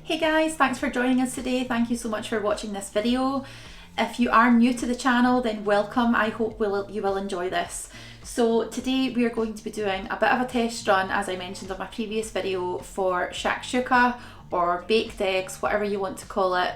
Hey guys, thanks for joining us today. Thank you so much for watching this video. If you are new to the channel, then welcome. I hope you will enjoy this. So today we are going to be doing a bit of a test run, as I mentioned on my previous video, for shakshuka or baked eggs, whatever you want to call it.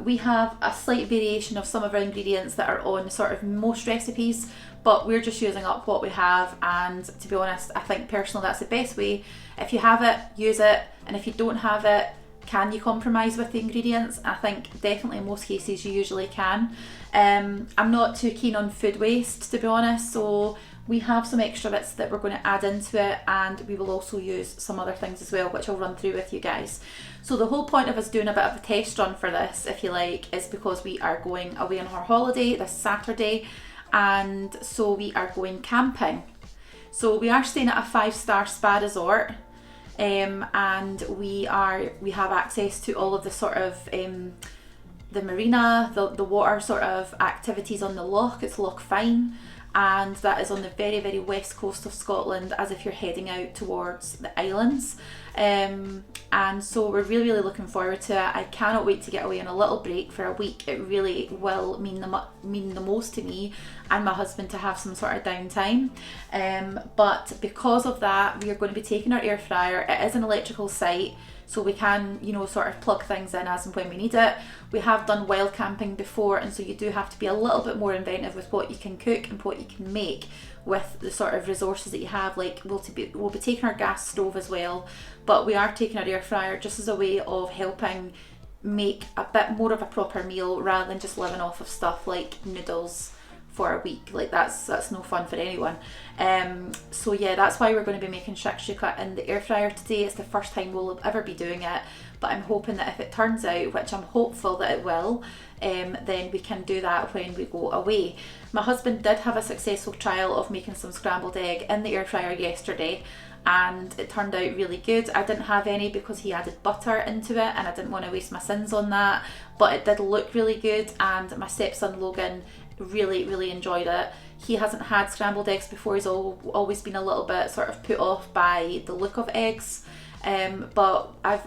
We have a slight variation of some of our ingredients that are on sort of most recipes, but we're just using up what we have, and to be honest, I think personally that's the best way. If you have it, use it, and if you don't have it, can you compromise with the ingredients? I think definitely in most cases you usually can. I'm not too keen on food waste, to be honest, so we have some extra bits that we're going to add into it, and we will also use some other things as well, which I'll run through with you guys. So the whole point of us doing a bit of a test run for this, if you like, is because we are going away on our holiday this Saturday, and so we are going camping. So we are staying at a 5-star spa resort. And we have access to all of the sort of the marina, the water sort of activities on the loch. It's Loch Fyne, and that is on the very, very west coast of Scotland, as if you're heading out towards the islands. And so we're really, really looking forward to it. I cannot wait to get away on a little break for a week. It really will mean the most to me and my husband to have some sort of downtime. But because of that, we are going to be taking our air fryer. It is an electrical site, so we can, sort of plug things in as and when we need it. We have done wild camping before, and so you do have to be a little bit more inventive with what you can cook and what you can make with the sort of resources that you have. Like we'll be taking our gas stove as well, but we are taking our air fryer just as a way of helping make a bit more of a proper meal rather than just living off of stuff like noodles for a week. Like that's no fun for anyone. So yeah, that's why we're going to be making shakshuka in the air fryer today. It's the first time we'll ever be doing it, but I'm hoping that if it turns out, which I'm hopeful that it will, then we can do that when we go away. My husband did have a successful trial of making some scrambled egg in the air fryer yesterday, and it turned out really good. I didn't have any because he added butter into it, and I didn't want to waste my sins on that, but it did look really good, and my stepson Logan really, really enjoyed it. He hasn't had scrambled eggs before. He's always been a little bit sort of put off by the look of eggs, but I've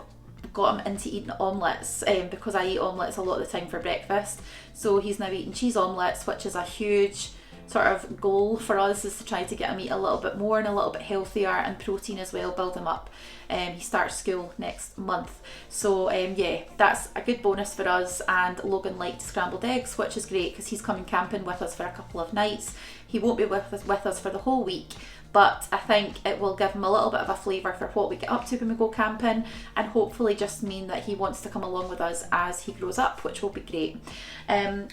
got him into eating omelettes because I eat omelettes a lot of the time for breakfast. So he's now eating cheese omelettes, which is a huge sort of goal for us, is to try to get him eat a little bit more and a little bit healthier, and protein as well, build him up. He starts school next month, so yeah, that's a good bonus for us. And Logan liked scrambled eggs, which is great because he's coming camping with us for a couple of nights. He won't be with us for the whole week, but I think it will give him a little bit of a flavour for what we get up to when we go camping, and hopefully just mean that he wants to come along with us as he grows up, which will be great.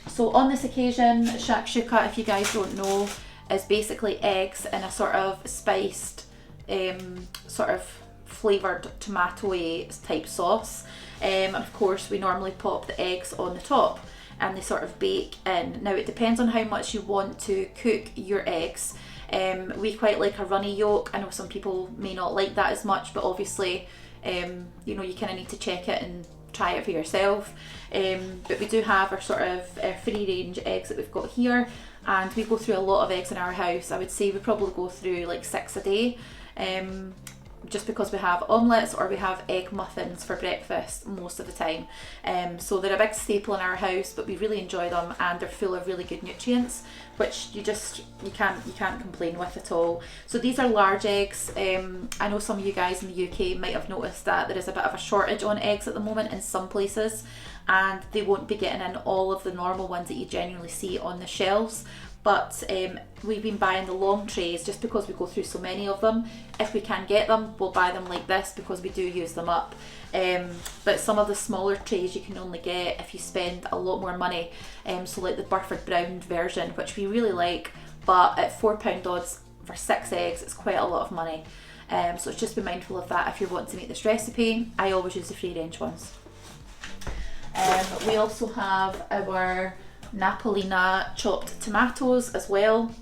So on this occasion, shakshuka, if you guys don't know, is basically eggs in a sort of spiced, sort of flavoured tomato-y type sauce. And of course we normally pop the eggs on the top and they sort of bake in. Now it depends on how much you want to cook your eggs. We quite like a runny yolk. I know some people may not like that as much, but obviously you kind of need to check it and try it for yourself. But we do have our sort of free range eggs that we've got here, and we go through a lot of eggs in our house. I would say we probably go through like 6 a day, just because we have omelettes or we have egg muffins for breakfast most of the time. So they're a big staple in our house, but we really enjoy them, and they're full of really good nutrients, which you can't complain with at all. So these are large eggs. I know some of you guys in the UK might have noticed that there is a bit of a shortage on eggs at the moment in some places, and they won't be getting in all of the normal ones that you genuinely see on the shelves. But we've been buying the long trays just because we go through so many of them. If we can get them, we'll buy them like this because we do use them up. But some of the smaller trays you can only get if you spend a lot more money. So like the Burford Brown version, which we really like, but at £4 odds for 6 eggs, it's quite a lot of money. So just be mindful of that if you're wanting to make this recipe. I always use the free range ones. We also have our Napolina chopped tomatoes as well,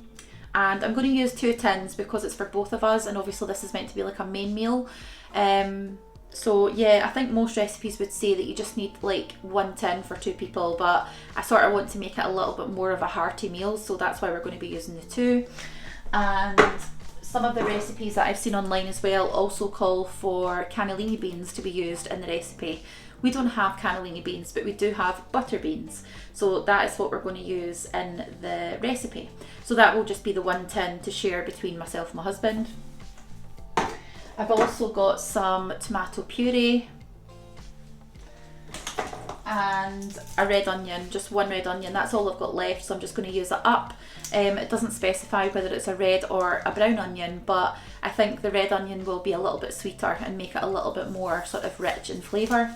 and I'm going to use 2 tins because it's for both of us, and obviously this is meant to be like a main meal. So yeah, I think most recipes would say that you just need like 1 tin for 2 people, but I sort of want to make it a little bit more of a hearty meal, so that's why we're going to be using the 2. And some of the recipes that I've seen online as well also call for cannellini beans to be used in the recipe. We don't have cannellini beans, but we do have butter beans. So that is what we're going to use in the recipe. So that will just be the 1 tin to share between myself and my husband. I've also got some tomato puree and a red onion, just 1 red onion. That's all I've got left, so I'm just going to use it up. It doesn't specify whether it's a red or a brown onion, but I think the red onion will be a little bit sweeter and make it a little bit more sort of rich in flavour.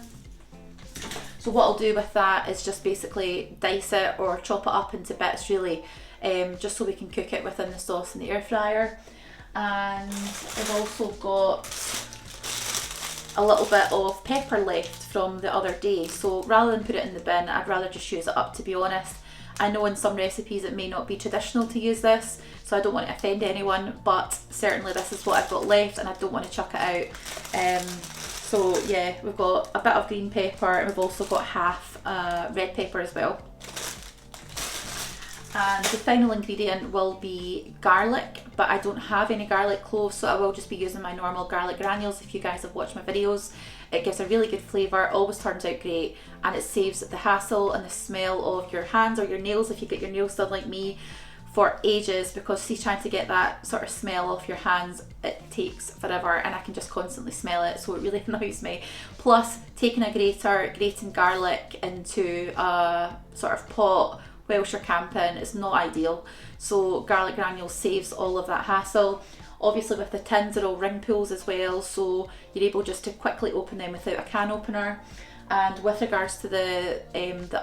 So what I'll do with that is just basically dice it or chop it up into bits really, just so we can cook it within the sauce in the air fryer. And I've also got a little bit of pepper left from the other day, so rather than put it in the bin, I'd rather just use it up, to be honest. I know in some recipes it may not be traditional to use this, so I don't want to offend anyone, but certainly this is what I've got left and I don't want to chuck it out. So yeah, we've got a bit of green pepper and we've also got half red pepper as well. And the final ingredient will be garlic, but I don't have any garlic cloves, so I will just be using my normal garlic granules. If you guys have watched my videos, it gives a really good flavour, always turns out great, and it saves the hassle and the smell of your hands or your nails if you get your nails done like me for ages, because see, trying to get that sort of smell off your hands, it takes forever and I can just constantly smell it, so it really annoys me. Plus, taking a grater, grating garlic into a sort of pot whilst you're camping is not ideal, so garlic granules saves all of that hassle. Obviously with the tins they're all ring pulls as well, so you're able just to quickly open them without a can opener. And with regards to the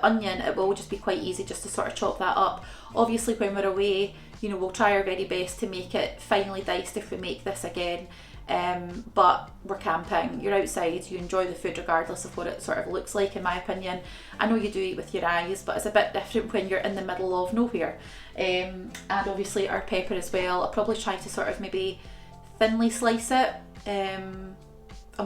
onion, it will just be quite easy just to sort of chop that up. Obviously when we're away, you know, we'll try our very best to make it finely diced if we make this again. But we're camping, you're outside, you enjoy the food regardless of what it sort of looks like, in my opinion. I know you do eat with your eyes, but it's a bit different when you're in the middle of nowhere. And obviously our pepper as well, I'll probably try to sort of maybe thinly slice it. I'm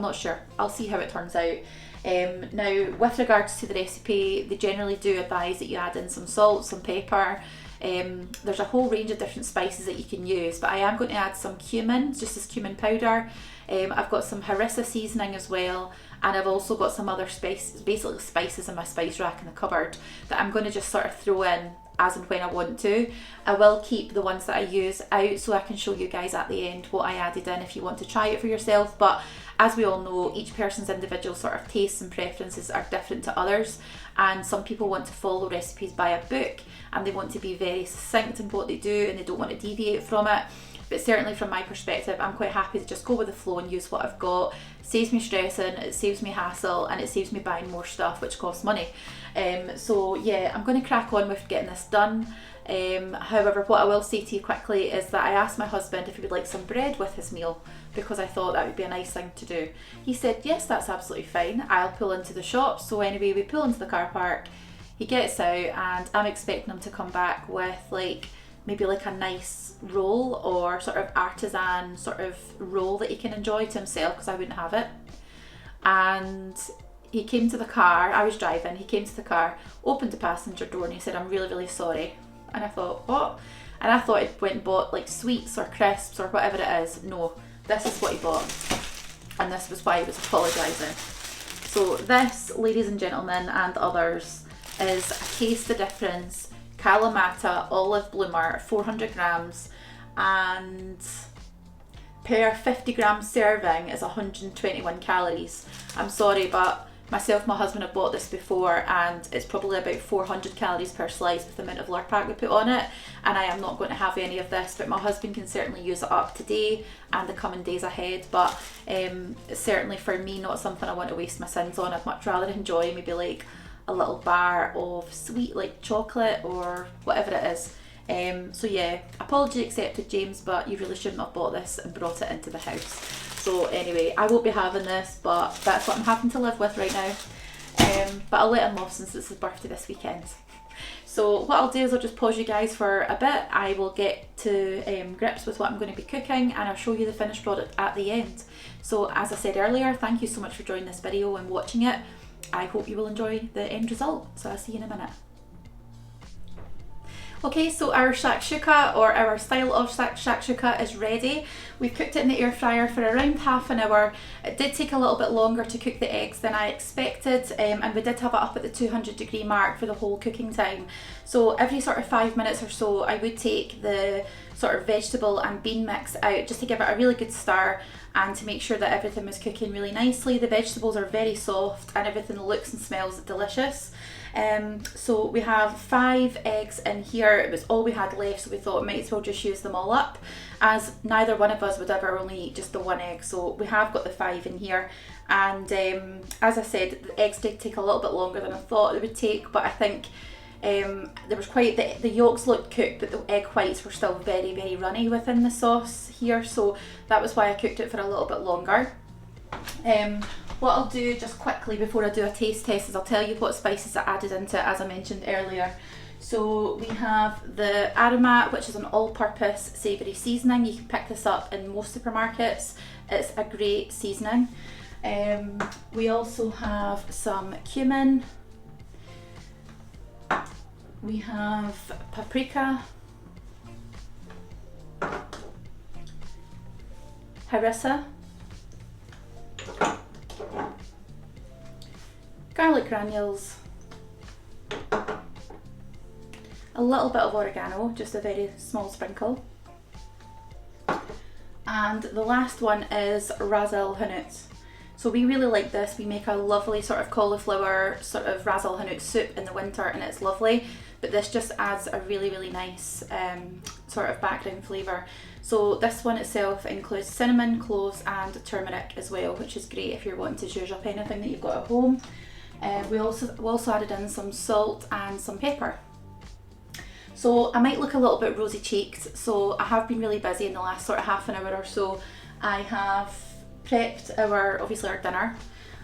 not sure, I'll see how it turns out. Now with regards to the recipe, they generally do advise that you add in some salt, some pepper. There's a whole range of different spices that you can use, but I am going to add some cumin, just as cumin powder. I've got some harissa seasoning as well, and I've also got some other basically spices in my spice rack in the cupboard that I'm going to just sort of throw in as and when I want to. I will keep the ones that I use out so I can show you guys at the end what I added in if you want to try it for yourself. But as we all know, each person's individual sort of tastes and preferences are different to others, and some people want to follow recipes by a book and they want to be very succinct in what they do and they don't want to deviate from it. But certainly from my perspective, I'm quite happy to just go with the flow and use what I've got. It saves me stressing, it saves me hassle, and it saves me buying more stuff which costs money. So yeah, I'm going to crack on with getting this done. However, what I will say to you quickly is that I asked my husband if he would like some bread with his meal, because I thought that would be a nice thing to do. He said, yes, that's absolutely fine, I'll pull into the shop. So anyway, we pull into the car park, he gets out, and I'm expecting him to come back with maybe a nice roll or sort of artisan sort of roll that he can enjoy to himself, because I wouldn't have it. And he came to the car, I was driving, he came to the car, opened the passenger door, and he said, I'm really, really sorry. And I thought, what? And I thought he'd went and bought sweets or crisps or whatever it is. No, this is what he bought, and this was why he was apologising. So this, ladies and gentlemen and others, is a Taste the Difference Kalamata olive bloomer, 400 grams, and per 50 gram serving is 121 calories. I'm sorry, but myself and my husband have bought this before, and it's probably about 400 calories per slice with the amount of Lurpak we put on it, and I am not going to have any of this, but my husband can certainly use it up today and the coming days ahead. But certainly for me, not something I want to waste my sins on. I'd much rather enjoy maybe a little bar of sweet chocolate or whatever it is. So yeah, apology accepted, James, but you really shouldn't have bought this and brought it into the house. So anyway, I won't be having this, but that's what I'm having to live with right now. But I'll let him off since it's his birthday this weekend. So what I'll do is I'll just pause you guys for a bit. I will get to grips with what I'm going to be cooking, and I'll show you the finished product at the end. So as I said earlier, thank you so much for joining this video and watching it. I hope you will enjoy the end result. So I'll see you in a minute. Okay, so our shakshuka, or our style of shakshuka, is ready. We've cooked it in the air fryer for around half an hour. It did take a little bit longer to cook the eggs than I expected, and we did have it up at the 200-degree mark for the whole cooking time. So every sort of 5 minutes or so, I would take the sort of vegetable and bean mix out just to give it a really good stir and to make sure that everything was cooking really nicely. The vegetables are very soft and everything looks and smells delicious. So we have 5 eggs in here. It was all we had left, so we thought we might as well just use them all up, as neither one of us would ever only eat just the 1 egg. So we have got the 5 in here, and as I said, the eggs did take a little bit longer than I thought they would take, but I think there was quite, the yolks looked cooked, but the egg whites were still very, very runny within the sauce here, so that was why I cooked it for a little bit longer. What I'll do just quickly before I do a taste test is I'll tell you what spices I added into it, as I mentioned earlier. So we have the aromat, which is an all-purpose savoury seasoning. You can pick this up in most supermarkets. It's a great seasoning. We also have some cumin. We have paprika, harissa, garlic granules, a little bit of oregano, just a very small sprinkle, and the last one is ras el hanout. So we really like this. We make a lovely sort of cauliflower sort of ras el hanout soup in the winter, and it's lovely, but this just adds a really, really nice sort of background flavour. So this one itself includes cinnamon, cloves and turmeric as well, which is great if you're wanting to zhuzh up anything that you've got at home. We also added in some salt and some pepper. So I might look a little bit rosy cheeked, so I have been really busy in the last sort of half an hour or so. I have prepped obviously our dinner.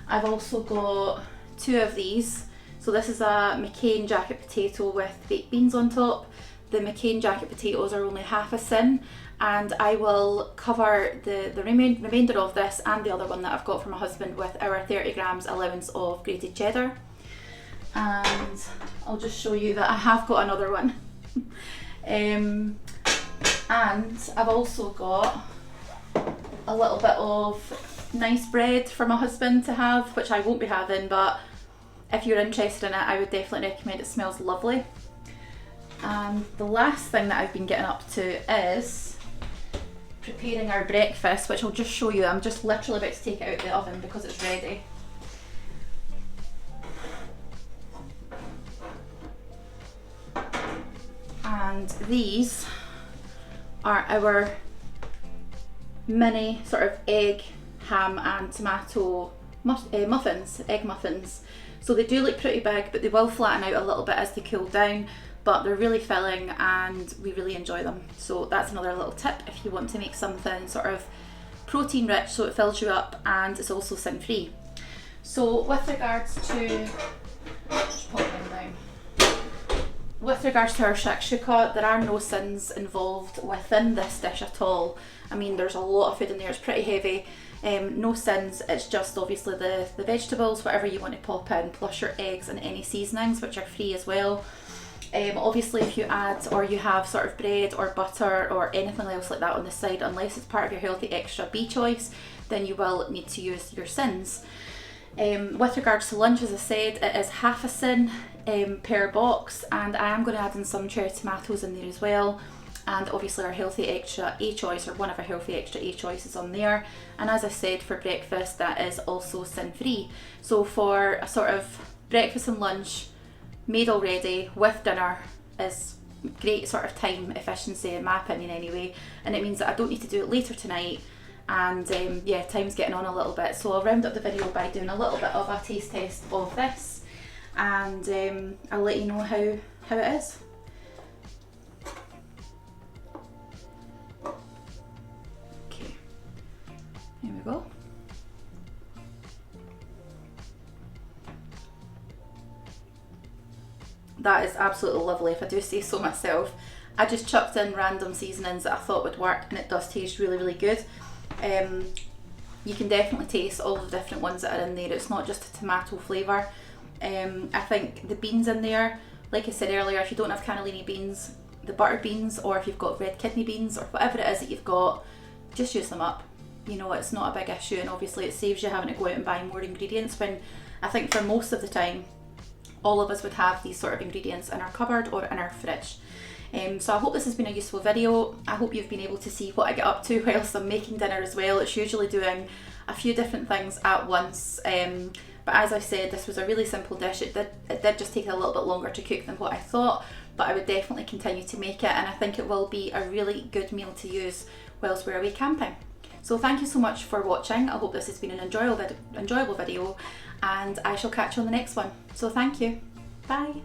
I've also got 2 of these. So this is a McCain jacket potato with baked beans on top. The McCain jacket potatoes are only half a sin, and I will cover the remainder of this and the other one that I've got from my husband with our 30 grams allowance of grated cheddar. And I'll just show you that I have got another one. And I've also got a little bit of nice bread for my husband to have, which I won't be having, but if you're interested in it, I would definitely recommend. It smells lovely. And the last thing that I've been getting up to is preparing our breakfast, which I'll just show you. I'm just literally about to take it out of the oven because it's ready. And these are our mini sort of egg, ham and tomato muffins, egg muffins. So they do look pretty big, but they will flatten out a little bit as they cool down, but they're really filling and we really enjoy them. So that's another little tip if you want to make something sort of protein rich so it fills you up and it's also sin free. So with regards to, just pop them down. With regards to our shakshuka, there are no sins involved within this dish at all. I mean, there's a lot of food in there, it's pretty heavy. No sins, it's just obviously the vegetables, whatever you want to pop in, plus your eggs and any seasonings, which are free as well. Obviously if you add or you have sort of bread or butter or anything else like that on the side, unless it's part of your healthy extra B choice, then you will need to use your sins. With regards to lunch, as I said, it is half a sin per box, and I am going to add in some cherry tomatoes in there as well, and obviously our healthy extra A choice, or one of our healthy extra A choices on there. And as I said, for breakfast that is also sin free. So for a sort of breakfast and lunch made already with dinner is great sort of time efficiency in my opinion anyway, and it means that I don't need to do it later tonight. And yeah, time's getting on a little bit, so I'll round up the video by doing a little bit of a taste test of this, and I'll let you know how it is. Okay, here we go. That is absolutely lovely, if I do say so myself. I just chucked in random seasonings that I thought would work, and it does taste really, really good. You can definitely taste all the different ones that are in there. It's not just a tomato flavour. I think the beans in there, like I said earlier, if you don't have cannellini beans, the butter beans, or if you've got red kidney beans or whatever it is that you've got, just use them up. You know, it's not a big issue, and obviously it saves you having to go out and buy more ingredients, when I think for most of the time all of us would have these sort of ingredients in our cupboard or in our fridge. So I hope this has been a useful video. I hope you've been able to see what I get up to whilst I'm making dinner as well. It's usually doing a few different things at once, but as I said, this was a really simple dish. It did just take a little bit longer to cook than what I thought, but I would definitely continue to make it, and I think it will be a really good meal to use whilst we're away camping. So thank you so much for watching. I hope this has been an enjoyable video, and I shall catch you on the next one. So thank you. Bye.